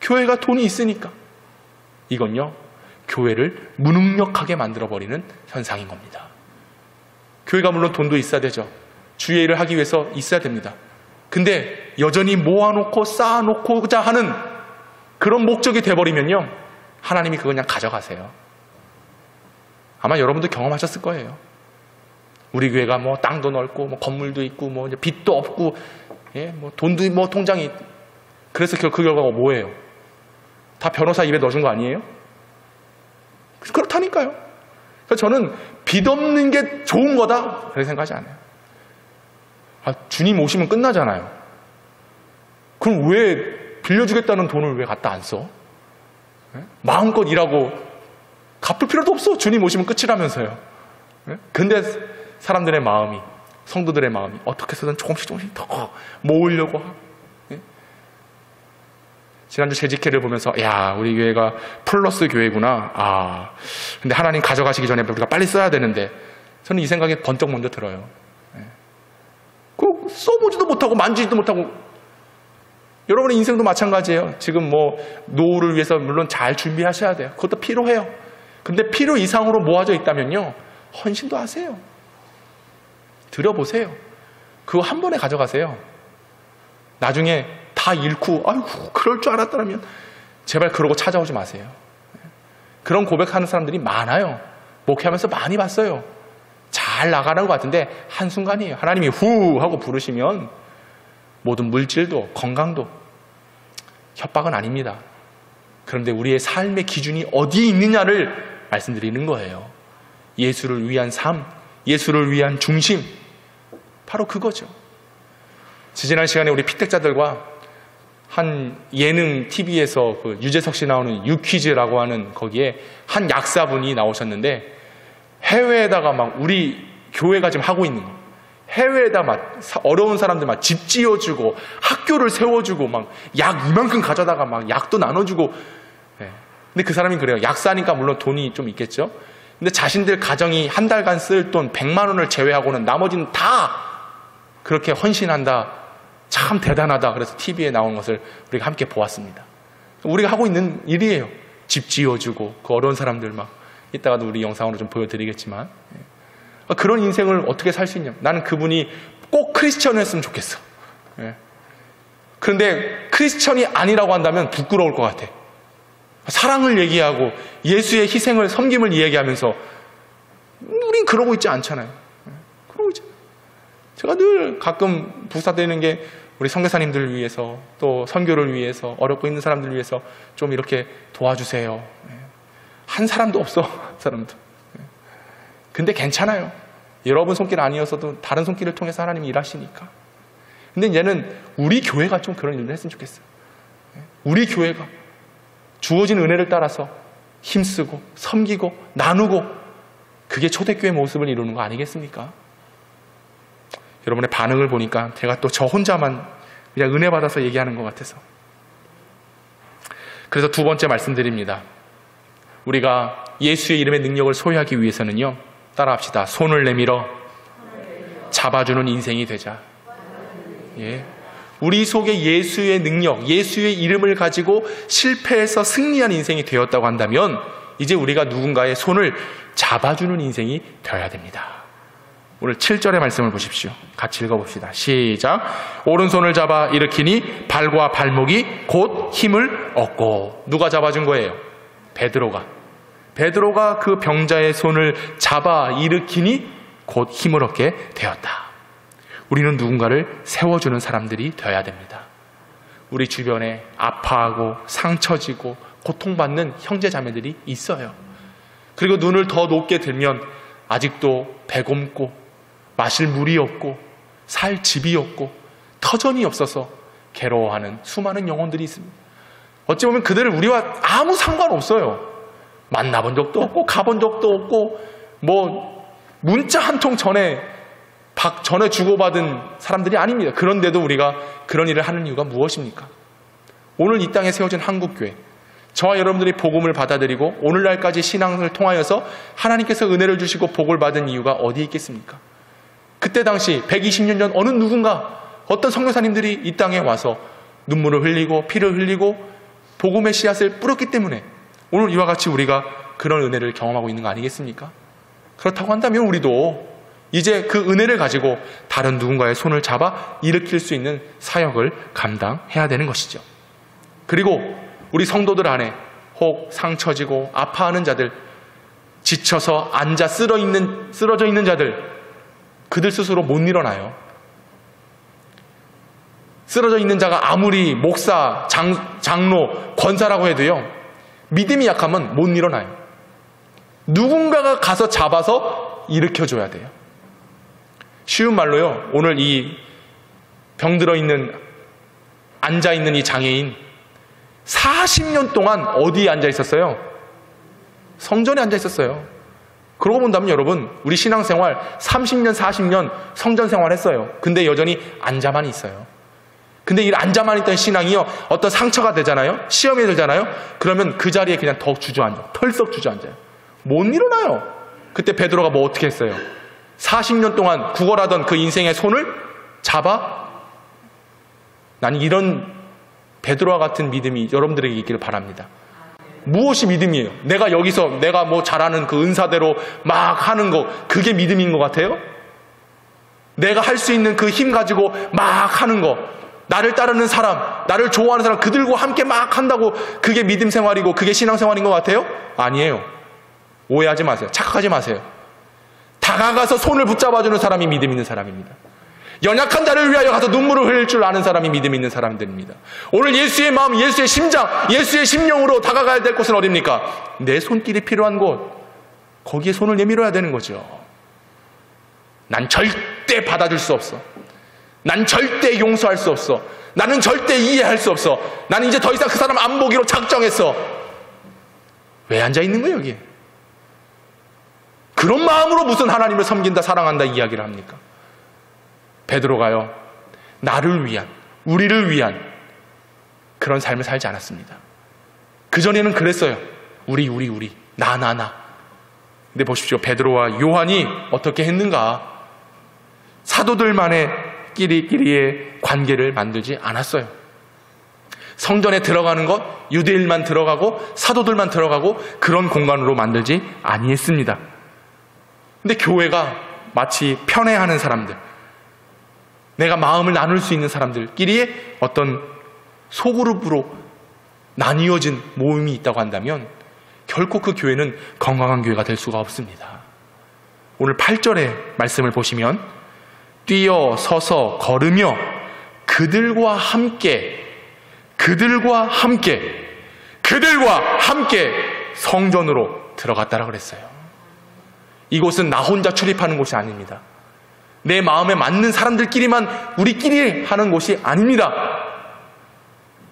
교회가 돈이 있으니까. 이건요, 교회를 무능력하게 만들어버리는 현상인 겁니다. 교회가 물론 돈도 있어야 되죠. 주의 일을 하기 위해서 있어야 됩니다. 근데 여전히 모아놓고 쌓아놓고자 하는 그런 목적이 돼버리면요, 하나님이 그거 그냥 가져가세요. 아마 여러분도 경험하셨을 거예요. 우리 교회가 뭐 땅도 넓고 뭐 건물도 있고 뭐 이제 빚도 없고, 예, 뭐 돈도 뭐 통장이, 그래서 그 결과가 뭐예요? 다 변호사 입에 넣어준 거 아니에요? 그렇다니까요. 그래서 저는 빚 없는 게 좋은 거다, 그렇게 생각하지 않아요. 주님 오시면 끝나잖아요. 그럼 왜 빌려주겠다는 돈을 왜 갖다 안 써? 마음껏 일하고 갚을 필요도 없어. 주님 오시면 끝이라면서요. 근데 사람들의 마음이, 성도들의 마음이 어떻게 해서든 조금씩 더 모으려고 하고. 지난주 재직회를 보면서, 야, 우리 교회가 플러스 교회구나. 근데 하나님 가져가시기 전에 우리가 빨리 써야 되는데, 저는 이 생각이 번쩍 먼저 들어요. 써보지도 못하고 만지지도 못하고. 여러분의 인생도 마찬가지예요. 지금 뭐 노후를 위해서 물론 잘 준비하셔야 돼요. 그것도 필요해요. 근데 필요 이상으로 모아져 있다면요, 헌신도 하세요. 드려보세요. 그거 한 번에 가져가세요. 나중에 다 잃고, 아이고 그럴 줄 알았더라면, 제발 그러고 찾아오지 마세요. 그런 고백하는 사람들이 많아요. 목회하면서 많이 봤어요. 잘 나가는 것 같은데 한순간이에요. 하나님이 후 하고 부르시면 모든 물질도 건강도, 협박은 아닙니다. 그런데 우리의 삶의 기준이 어디에 있느냐를 말씀드리는 거예요. 예수를 위한 삶, 예수를 위한 중심, 바로 그거죠. 지지난 시간에 우리 피택자들과 한 예능 TV에서 그 유재석 씨 나오는 유퀴즈라고 하는 거기에 한 약사분이 나오셨는데, 해외에다가 막 우리 교회가 지금 하고 있는 거, 해외에다 막 어려운 사람들 막 집 지어주고 학교를 세워주고 막 약 이만큼 가져다가 막 약도 나눠주고. 근데 그 사람이 그래요. 약사니까 물론 돈이 좀 있겠죠. 근데 자신들 가정이 한 달간 쓸 돈 100만 원을 제외하고는 나머지는 다 그렇게 헌신한다. 참 대단하다. 그래서 TV에 나온 것을 우리가 함께 보았습니다. 우리가 하고 있는 일이에요. 집 지어주고 그 어려운 사람들 막, 이따가도 우리 영상으로 좀 보여드리겠지만, 그런 인생을 어떻게 살 수 있냐. 나는 그분이 꼭 크리스천이었으면 좋겠어. 그런데 크리스천이 아니라고 한다면 부끄러울 것 같아. 사랑을 얘기하고 예수의 희생을, 섬김을 이야기하면서 우린 그러고 있지 않잖아요. 그러고 있잖아요. 제가 늘 가끔 부사드리는 게, 우리 선교사님들을 위해서, 또 선교를 위해서, 어렵고 있는 사람들을 위해서 좀 이렇게 도와주세요. 한 사람도 없어, 사람도. 근데 괜찮아요. 여러분 손길 아니었어도 다른 손길을 통해서 하나님이 일하시니까. 근데 이제는 우리 교회가 좀 그런 일을 했으면 좋겠어요. 우리 교회가 주어진 은혜를 따라서 힘쓰고 섬기고 나누고, 그게 초대교회 모습을 이루는 거 아니겠습니까? 여러분의 반응을 보니까 제가 또 저 혼자만 그냥 은혜 받아서 얘기하는 것 같아서. 그래서 두 번째 말씀드립니다. 우리가 예수의 이름의 능력을 소유하기 위해서는요, 따라합시다. 손을 내밀어 잡아주는 인생이 되자. 예. 우리 속에 예수의 능력, 예수의 이름을 가지고 실패해서 승리한 인생이 되었다고 한다면 이제 우리가 누군가의 손을 잡아주는 인생이 되어야 됩니다. 오늘 7절의 말씀을 보십시오. 같이 읽어봅시다. 시작. 오른손을 잡아 일으키니 발과 발목이 곧 힘을 얻고. 누가 잡아준 거예요? 베드로가 그 병자의 손을 잡아 일으키니 곧 힘을 얻게 되었다. 우리는 누군가를 세워주는 사람들이 되어야 됩니다. 우리 주변에 아파하고 상처지고 고통받는 형제자매들이 있어요. 그리고 눈을 더 높게 들면 아직도 배고프고 마실 물이 없고 살 집이 없고 터전이 없어서 괴로워하는 수많은 영혼들이 있습니다. 어찌 보면 그들을 우리와 아무 상관없어요. 만나본 적도 없고 가본 적도 없고 뭐 문자 한 통 전에 주고받은 사람들이 아닙니다. 그런데도 우리가 그런 일을 하는 이유가 무엇입니까? 오늘 이 땅에 세워진 한국교회, 저와 여러분들이 복음을 받아들이고 오늘날까지 신앙을 통하여서 하나님께서 은혜를 주시고 복을 받은 이유가 어디에 있겠습니까? 그때 당시 120년 전 어느 누군가, 어떤 선교사님들이 이 땅에 와서 눈물을 흘리고 피를 흘리고 복음의 씨앗을 뿌렸기 때문에 오늘 이와 같이 우리가 그런 은혜를 경험하고 있는 거 아니겠습니까? 그렇다고 한다면 우리도 이제 그 은혜를 가지고 다른 누군가의 손을 잡아 일으킬 수 있는 사역을 감당해야 되는 것이죠. 그리고 우리 성도들 안에 혹 상처지고 아파하는 자들, 지쳐서 앉아 쓰러져 있는 자들, 그들 스스로 못 일어나요. 쓰러져 있는 자가 아무리 목사, 장로, 권사라고 해도요, 믿음이 약하면 못 일어나요. 누군가가 가서 잡아서 일으켜줘야 돼요. 쉬운 말로요, 오늘 이 병들어 있는, 앉아 있는 이 장애인 40년 동안 어디에 앉아 있었어요? 성전에 앉아 있었어요. 그러고 본다면 여러분, 우리 신앙생활 30년, 40년 성전 생활했어요. 근데 여전히 앉아만 있어요. 근데 이 앉아만 있던 신앙이요, 어떤 상처가 되잖아요, 시험이 들잖아요, 그러면 그 자리에 그냥 더 주저앉아, 털썩 주저앉아요. 못 일어나요. 그때 베드로가 뭐 어떻게 했어요? 40년 동안 구걸하던 그 인생의 손을 잡아, 난 이런 베드로와 같은 믿음이 여러분들에게 있기를 바랍니다. 무엇이 믿음이에요? 내가 뭐 잘하는 그 은사대로 막 하는 거, 그게 믿음인 것 같아요? 내가 할 수 있는 그 힘 가지고 막 하는 거, 나를 따르는 사람, 나를 좋아하는 사람, 그들과 함께 막 한다고 그게 믿음 생활이고 그게 신앙 생활인 것 같아요? 아니에요. 오해하지 마세요. 착각하지 마세요. 다가가서 손을 붙잡아주는 사람이 믿음 있는 사람입니다. 연약한 자를 위하여 가서 눈물을 흘릴 줄 아는 사람이 믿음 있는 사람들입니다. 오늘 예수의 마음, 예수의 심장, 예수의 심령으로 다가가야 될 곳은 어디입니까? 내 손길이 필요한 곳, 거기에 손을 내밀어야 되는 거죠. 난 절대 받아줄 수 없어. 난 절대 용서할 수 없어. 나는 절대 이해할 수 없어. 나는 이제 더 이상 그 사람 안 보기로 작정했어. 왜 앉아있는 거예요 여기에? 그런 마음으로 무슨 하나님을 섬긴다, 사랑한다 이야기를 합니까? 베드로가요, 나를 위한, 우리를 위한 그런 삶을 살지 않았습니다. 그전에는 그랬어요. 우리, 나. 근데 보십시오. 베드로와 요한이 어떻게 했는가? 사도들만의 끼리끼리의 관계를 만들지 않았어요. 성전에 들어가는 것, 유대인만 들어가고 사도들만 들어가고 그런 공간으로 만들지 아니했습니다. 근데 교회가 마치 편애하는 사람들, 내가 마음을 나눌 수 있는 사람들끼리의 어떤 소그룹으로 나뉘어진 모임이 있다고 한다면 결코 그 교회는 건강한 교회가 될 수가 없습니다. 오늘 8절의 말씀을 보시면 뛰어 서서 걸으며 그들과 함께 성전으로 들어갔다라고 그랬어요. 이곳은 나 혼자 출입하는 곳이 아닙니다. 내 마음에 맞는 사람들끼리만 우리끼리 하는 곳이 아닙니다.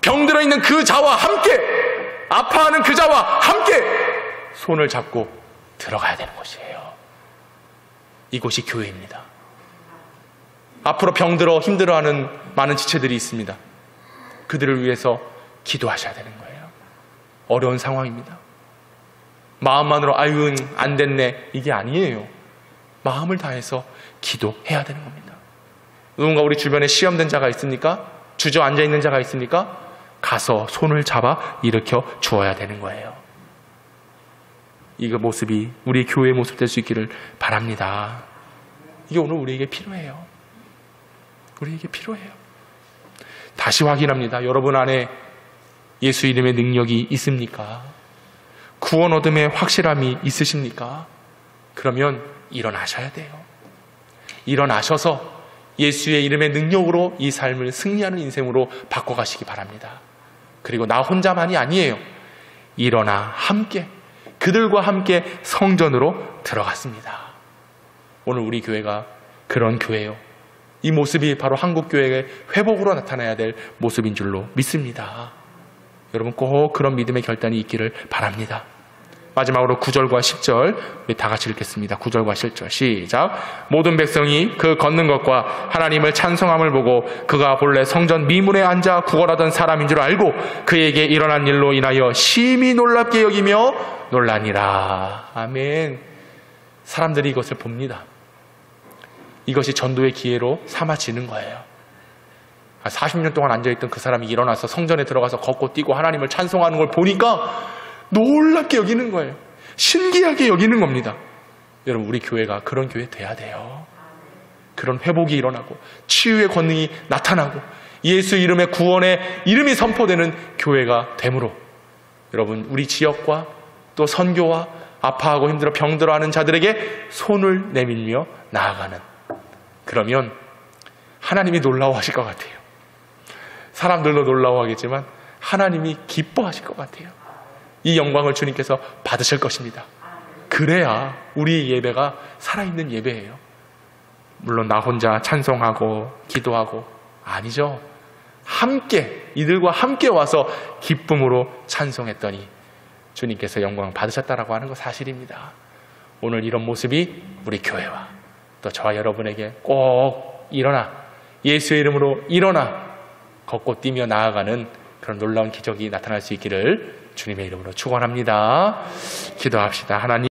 병들어 있는 그 자와 함께, 아파하는 그 자와 함께 손을 잡고 들어가야 되는 곳이에요. 이곳이 교회입니다. 앞으로 병들어 힘들어하는 많은 지체들이 있습니다. 그들을 위해서 기도하셔야 되는 거예요. 어려운 상황입니다. 마음만으로 아유 안 됐네 이게 아니에요. 마음을 다해서 기도해야 되는 겁니다. 누군가 우리 주변에 시험된 자가 있습니까? 주저앉아 있는 자가 있습니까? 가서 손을 잡아 일으켜 주어야 되는 거예요. 이거 모습이 우리 교회의 모습 될 수 있기를 바랍니다. 이게 오늘 우리에게 필요해요. 우리에게 필요해요. 다시 확인합니다. 여러분 안에 예수 이름의 능력이 있습니까? 구원 얻음의 확실함이 있으십니까? 그러면 일어나셔야 돼요. 일어나셔서 예수의 이름의 능력으로 이 삶을 승리하는 인생으로 바꿔가시기 바랍니다. 그리고 나 혼자만이 아니에요. 일어나 함께 그들과 함께 성전으로 들어갔습니다. 오늘 우리 교회가 그런 교회요. 이 모습이 바로 한국교회의 회복으로 나타나야 될 모습인 줄로 믿습니다. 여러분 꼭 그런 믿음의 결단이 있기를 바랍니다. 마지막으로 9절과 10절 우리 다 같이 읽겠습니다. 9절과 10절 시작. 모든 백성이 그 걷는 것과 하나님을 찬송함을 보고 그가 본래 성전 미문에 앉아 구걸하던 사람인 줄 알고 그에게 일어난 일로 인하여 심히 놀랍게 여기며 놀라니라. 아멘. 사람들이 이것을 봅니다. 이것이 전도의 기회로 삼아지는 거예요. 40년 동안 앉아있던 그 사람이 일어나서 성전에 들어가서 걷고 뛰고 하나님을 찬송하는 걸 보니까 놀랍게 여기는 거예요. 신기하게 여기는 겁니다. 여러분 우리 교회가 그런 교회 돼야 돼요. 그런 회복이 일어나고 치유의 권능이 나타나고 예수 이름의 구원의 이름이 선포되는 교회가 되므로 여러분 우리 지역과 또 선교와 아파하고 힘들어 병들어하는 자들에게 손을 내밀며 나아가는, 그러면 하나님이 놀라워하실 것 같아요. 사람들도 놀라워하겠지만 하나님이 기뻐하실 것 같아요. 이 영광을 주님께서 받으실 것입니다. 그래야 우리 예배가 살아있는 예배예요. 물론 나 혼자 찬송하고 기도하고 아니죠. 함께 이들과 함께 와서 기쁨으로 찬송했더니 주님께서 영광 받으셨다라고 하는 거 사실입니다. 오늘 이런 모습이 우리 교회와 또 저와 여러분에게 꼭 일어나 예수의 이름으로 일어나 걷고 뛰며 나아가는 그런 놀라운 기적이 나타날 수 있기를 주님의 이름으로 축원합니다. 기도합시다. 하나님